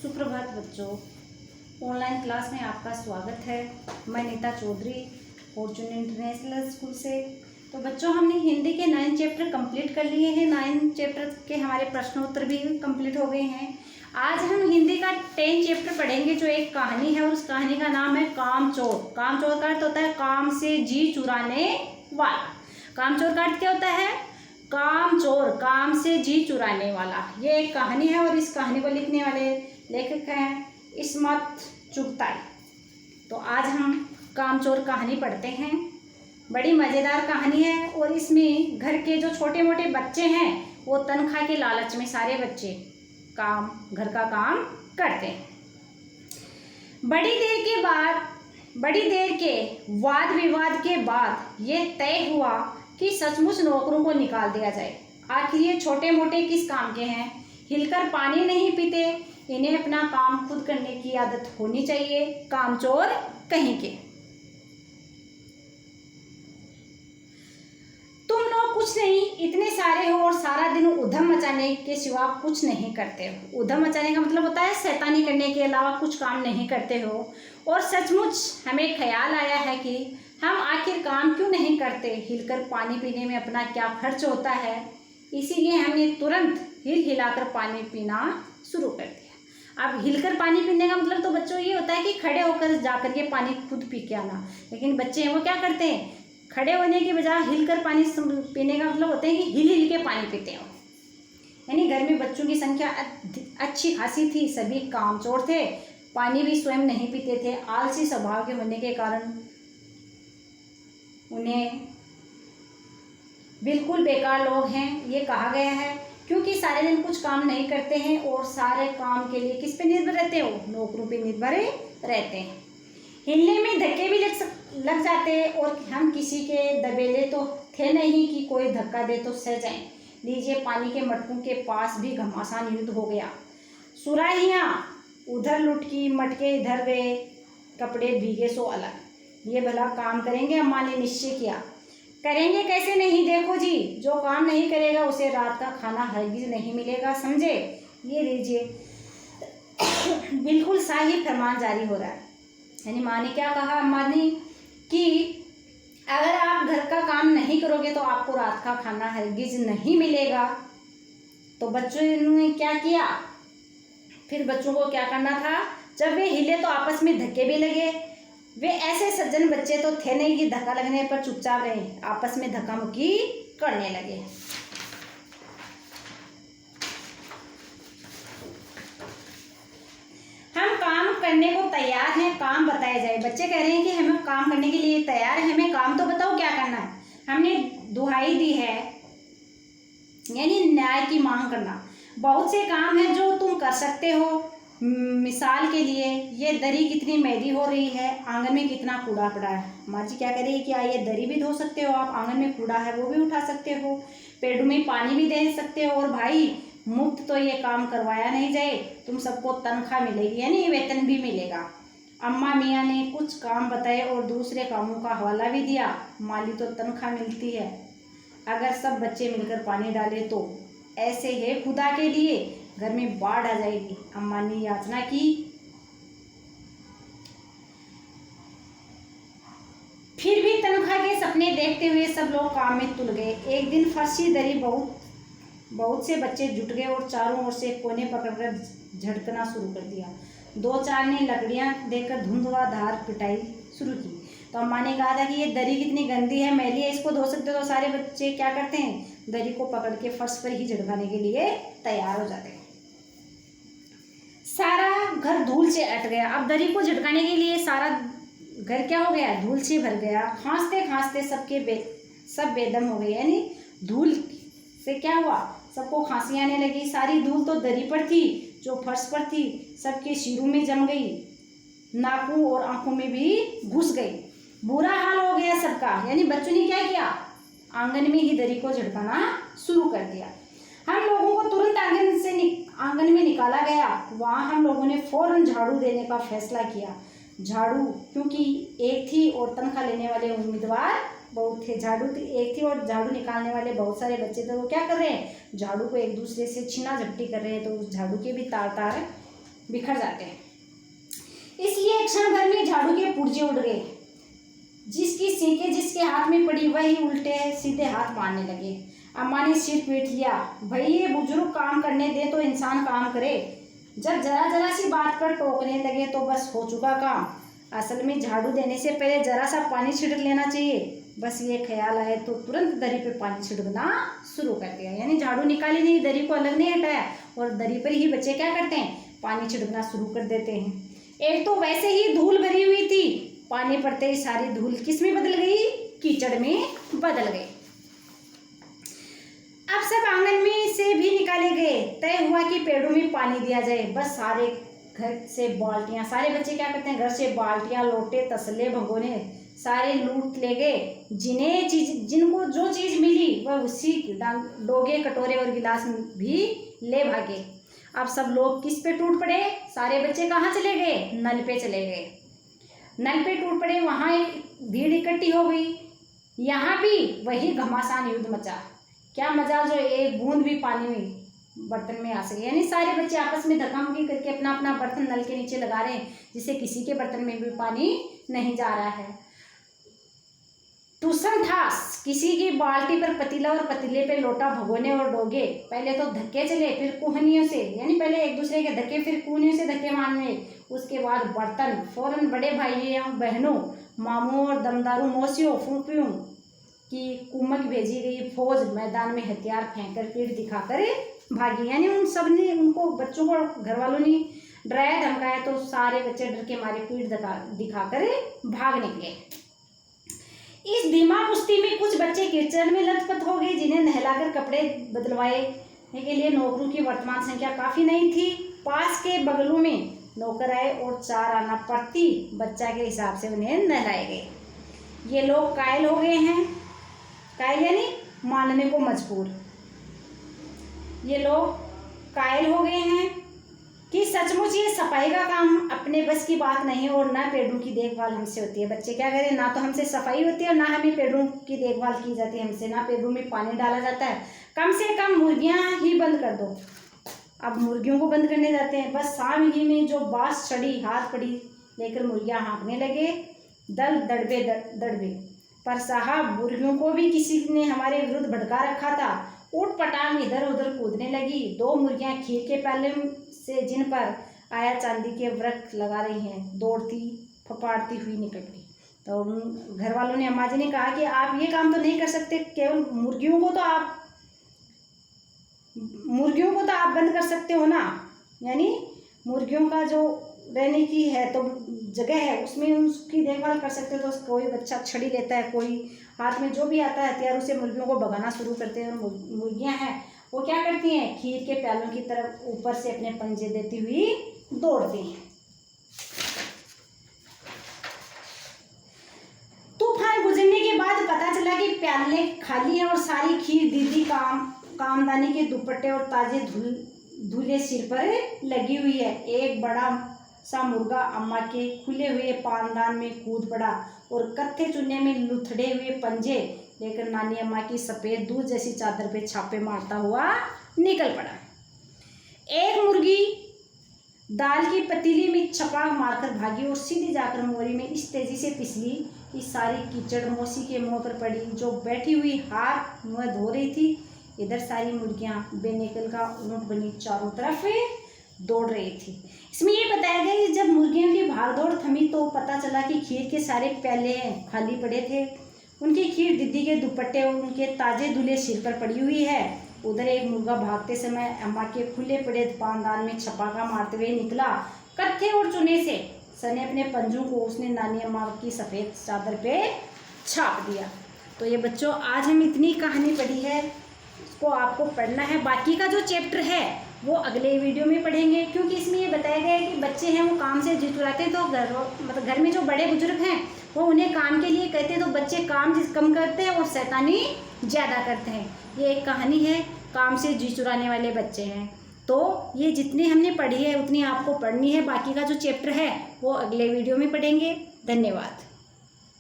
सुप्रभात बच्चों, online class में आपका स्वागत है। मैं Neeta Chaudhary Fortune International school से। तो बच्चों, हमने हिंदी के 9 चैप्टर कंप्लीट कर लिए हैं। 9 चैप्टर के हमारे प्रश्नोत्तर भी कंप्लीट हो गए हैं। आज हम हिंदी का 10 चैप्टर पढ़ेंगे, जो एक कहानी है और उस कहानी का नाम है कामचोर। कामचोर का अर्थ होता है काम से जी चुराने वाला। कामचोर का अर्थ क्या होता है? कामचोर, काम से जी चुराने वाला। ये एक कहानी है और इस कहानी को लिखने वाले लेखक हैं इस्मत चुगताई। तो आज हम कामचोर कहानी पढ़ते हैं। बड़ी मज़ेदार कहानी है और इसमें घर के जो छोटे मोटे बच्चे हैं वो तनख्वाह के लालच में सारे बच्चे घर का काम करते हैं। बड़ी देर के वाद विवाद के बाद ये तय हुआ कि सचमुच नौकरों को निकाल दिया जाए। आखिर ये छोटे मोटे किस काम के हैं? हिलकर पानी नहीं पीते, इन्हें अपना काम खुद करने की आदत होनी चाहिए। कामचोर कहीं के। तुम लोग कुछ नहीं, इतने सारे हो और सारा दिन उधम मचाने के सिवा कुछ नहीं करते हो। उधम मचाने का मतलब होता है शैतानी करने के अलावा कुछ काम नहीं करते हो। और सचमुच हमें ख्याल आया है कि हम आखिर काम क्यों नहीं करते। हिलकर पानी पीने में अपना क्या खर्च होता है, इसीलिए हमने तुरंत हिलाकर पानी पीना शुरू कर दिया। अब हिलकर पानी पीने का मतलब तो बच्चों ये होता है कि खड़े होकर जाकर के पानी खुद पी के आना। लेकिन बच्चे हैं वो क्या करते हैं, खड़े होने की बजाय हिलकर पानी पीने का मतलब होता है कि हिल के पानी पीते हो। यानी घर में बच्चों की संख्या अच्छी खासी थी, सभी कामचोर थे, पानी भी स्वयं नहीं पीते थे। आलसी स्वभाव के होने के कारण उन्हें बिल्कुल बेकार लोग हैं ये कहा गया है, क्योंकि सारे दिन कुछ काम नहीं करते हैं और सारे काम के लिए किस पे निर्भर रहते हो? नौकरों पे निर्भर रहते हैं। हिलने में धक्के भी लग जाते और हम किसी के दबेले तो थे नहीं कि कोई धक्का दे तो सह जाएं। लीजिए, पानी के मटकों के पास भी घमासान युद्ध हो गया। सुराहियाँ उधर लुटकी, मटके इधर गए, कपड़े भीगे सो अलग। ये भला काम करेंगे? अम्मा ने निश्चय किया। करेंगे कैसे नहीं, देखो जी, जो काम नहीं करेगा उसे रात का खाना हरगिज नहीं मिलेगा, समझे? ये लीजिए, बिल्कुल शाही फरमान जारी हो रहा है। यानी माँ ने क्या कहा, अम्मा ने, कि अगर आप घर का काम नहीं करोगे तो आपको रात का खाना हरगिज नहीं मिलेगा। तो बच्चों ने क्या किया? फिर बच्चों को क्या करना था? जब वे हिले तो आपस में धक्के भी लगे। वे ऐसे सज्जन बच्चे तो थे नहीं कि धक्का लगने पर चुपचाप रहे, आपस में धक्का मुक्की करने लगे। हम काम करने को तैयार हैं, काम बताया जाए। बच्चे कह रहे हैं कि हम काम करने के लिए तैयार हैं, हमें काम तो बताओ क्या करना है। हमने दुहाई दी है, यानी न्याय की मांग करना। बहुत से काम हैं जो तुम कर सकते हो। मिसाल के लिए, ये दरी कितनी मैली हो रही है, आंगन में कितना कूड़ा पड़ा है। माँ जी क्या कह रही है कि ये दरी भी धो सकते हो आप, आंगन में कूड़ा है वो भी उठा सकते हो, पेड़ों में पानी भी दे सकते हो। और भाई, मुफ्त तो ये काम करवाया नहीं जाए, तुम सबको तनख्वाह मिलेगी, यानी वेतन भी मिलेगा। अम्मा मियाँ ने कुछ काम बताए और दूसरे कामों का हवाला भी दिया। माली तो तनख्वाह मिलती है, अगर सब बच्चे मिलकर पानी डाले तो ऐसे है खुदा के लिए घर में बाढ़ आ जाएगी। अम्मा ने याचना की। फिर भी तनख्वाह के सपने देखते हुए सब लोग काम में तुल गए। एक दिन फर्शी दरी बहुत से बच्चे जुट गए और चारों ओर से कोने पकड़कर झटकना शुरू कर दिया। 2-4 ने लकड़ियां देकर धुंधुआधार पिटाई शुरू की। तो अम्मा ने कहा था कि ये दरी कितनी गंदी है, मैली है, इसको धो सकते हो। तो सारे बच्चे क्या करते हैं, दरी को पकड़ के फर्श पर ही झटकाने के लिए तैयार हो जाते हैं। सारा घर धूल से अट गया। अब दरी को झटकाने के लिए सारा घर क्या हो गया, धूल से भर गया। खांसते खांसते सब बेदम हो गए। यानी धूल से क्या हुआ, सबको खांसी आने लगी। सारी धूल तो दरी पर थी, जो फर्श पर थी, सबके सिरों में जम गई, नाकों और आंखों में भी घुस गई। बुरा हाल हो गया सबका। यानी बच्चों ने क्या किया, आंगन में ही दरी को झटकाना शुरू कर दिया। हम लोगों को तुरंत आंगन में निकाला गया। वहाँ हम लोगों ने फौरन झाड़ू देने का फैसला किया। झाड़ू क्योंकि एक थी और तनख्वाह लेने वाले उम्मीदवार बहुत थे। झाड़ू एक थी और झाड़ू निकालने वाले बहुत सारे बच्चे थे। वो क्या कर रहे हैं, झाड़ू को एक दूसरे से छीना झपटी कर रहे हैं। तो उस झाड़ू के भी तार बिखर जाते हैं। इसलिए क्षण भर में झाड़ू के पुर्जे उड़ गए। जिसकी सीखें जिसके हाथ में पड़ी वही उल्टे सीधे हाथ मारने लगे। अम्मा ने सिर पीट लिया, भाई ये बुजुर्ग काम करने दे तो इंसान काम करे, जब जरा जरा सी बात पर टोकने लगे तो बस हो चुका काम। असल में झाड़ू देने से पहले जरा सा पानी छिड़क लेना चाहिए। बस ये ख्याल आए तो तुरंत दरी पे पानी छिड़कना शुरू कर दिया, यानी झाड़ू निकाली नहीं, दरी को अलग नहीं हटाया और दरी पर ही बच्चे क्या करते हैं, पानी छिड़कना शुरू कर देते हैं। एक तो वैसे ही धूल भरी हुई थी, पानी पड़ते ही सारी धूल किस में बदल गई, कीचड़ में बदल गई। अब सब आंगन में से भी निकाले गए। तय हुआ कि पेड़ों में पानी दिया जाए। बस सारे घर से बाल्टियां, सारे बच्चे क्या करते हैं, घर से बाल्टियां, लोटे, तसले, भगोने सारे लूट ले गए। जिनको जो चीज मिली वह उसी डोगे, कटोरे और गिलास भी ले भागे। अब सब लोग किस पे टूट पड़े, सारे बच्चे कहाँ चले गए, नल पे चले गए। नल पे टूट पड़े, वहां भीड़ इकट्ठी हो गई। यहाँ भी वही घमासान युद्ध मचा। क्या मजा जो एक बूंद भी पानी में बर्तन में आ सके, यानी सारे बच्चे आपस में धक्का-मुक्की करके अपना अपना बर्तन नल के नीचे लगा रहे हैं, जिससे किसी के बर्तन में भी पानी नहीं जा रहा है। टूसन ठास, किसी की बाल्टी पर पतीला और पतीले पे लोटा, भगोने और डोगे। पहले तो धक्के चले, फिर कुहनियों से, यानी पहले एक दूसरे के धक्के, फिर कुहनियों से धक्के मारने, उसके बाद बर्तन। फौरन बड़े भाइयों बहनों, मामू और दमदारू मौसियों, फूफियों की कुमक भेजी गई फौज मैदान में हथियार फेंककर पीठ दिखाकर भागी। यानी उन सब ने, उनको बच्चों को घर वालों ने डराया धमकाया तो सारे बच्चे डर के मारे पीठ दिखाकर भाग निकले। इस धीमा कुश्ती में कुछ बच्चे कीचड़ में लथपथ हो गए, जिन्हें नहलाकर कपड़े बदलवाए के लिए नौकरों की वर्तमान संख्या काफी नहीं थी। पास के बगलों में नौकर आए और 4 आना प्रति बच्चा के हिसाब से उन्हें नहलाए गए। ये लोग कायल हो गए हैं, कायल यानी मानने को मजबूर। ये लोग कायल हो गए हैं कि सचमुच ये सफाई का काम अपने बस की बात नहीं और ना पेड़ों की देखभाल हमसे होती है। बच्चे क्या करें, ना तो हमसे सफाई होती है और ना हमें पेड़ों की देखभाल की जाती है हमसे, ना पेड़ों में पानी डाला जाता है। कम से कम मुर्गियां ही बंद कर दो। अब मुर्गियों को बंद करने जाते हैं। बस शाम ही में जो बांस चढ़ी हाथ पड़ी लेकर मुर्गियां हाँकने लगे, दल दड़बे। पर साहब, मुर्गियों को भी किसी ने हमारे विरुद्ध भड़का रखा था। ऊट पटांग इधर उधर कूदने लगी। 2 मुर्गियां खीर के प्याले से जिन पर आया चांदी के वृक्ष लगा रही हैं, दौड़ती फपाड़ती हुई निकल गई। तो घर वालों ने, अम्मा जी ने कहा कि आप ये काम तो नहीं कर सकते, केवल मुर्गियों को तो आप बंद कर सकते हो ना, यानी मुर्गियों का जो रहने की है तो जगह है उसमें उसकी देखभाल कर सकते हो। तो कोई बच्चा छड़ी लेता है, कोई हाथ में जो भी आता है हथियार, उसे मुर्गियों को भगाना शुरू करते हैं। और मुर्गियां हैं वो क्या करती हैं, खीर के प्यालों की तरफ ऊपर से अपने पंजे देती हुई दौड़ती हैं। तूफान गुजरने के बाद पता चला कि प्याले खाली हैं और सारी खीर दीदी कामदानी के दुपट्टे और ताजे धुले सिर पर लगी हुई है। एक बड़ा सा मुर्गा अम्मा के खुले हुए पानदान में कूद पड़ा और कत्थे चुन्ने में लुथड़े हुए पंजे लेकर नानी अम्मा की सफ़ेद दूध जैसी चादर पे छापे मारता हुआ निकल पड़ा। एक मुर्गी दाल की पतीली में छपाक मारकर भागी और सीधी जाकर मोरी में इस तेजी से फिसली कि सारी कीचड़ मौसी के मुंह पर पड़ी, जो बैठी हुई हाथ मुँह धो रही थी। इधर सारी मुर्गियां बेनिकल का ऊंट बनी चारों तरफ दौड़ रही थी। इसमें ये बताया गया कि जब मुर्गियों की भागदौड़ थमी तो पता चला कि खीर के सारे प्याले खाली पड़े थे। उनकी खीर दीदी के दुपट्टे और उनके ताजे धुले सिर पर पड़ी हुई है। उधर एक मुर्गा भागते समय अम्मा के खुले पड़े पानदान में छपाका मारते हुए निकला। कत्थे और चुने से सने अपने पंजों को उसने नानी अम्मा की सफ़ेद चादर पे छाप दिया। तो ये बच्चों, आज हम इतनी कहानी पढ़ी है, इसको आपको पढ़ना है। बाकी का जो चैप्टर है वो अगले वीडियो में पढ़ेंगे, क्योंकि इसमें ये बताया गया है कि बच्चे हैं वो काम से जी चुराते हैं। तो घर में जो बड़े बुजुर्ग हैं वो उन्हें काम के लिए कहते हैं, तो बच्चे काम कम करते हैं और शैतानी ज़्यादा करते हैं। ये एक कहानी है, काम से जी चुराने वाले बच्चे हैं। तो ये जितनी हमने पढ़ी है उतनी आपको पढ़नी है। बाकी का जो चैप्टर है वो अगले वीडियो में पढ़ेंगे। धन्यवाद।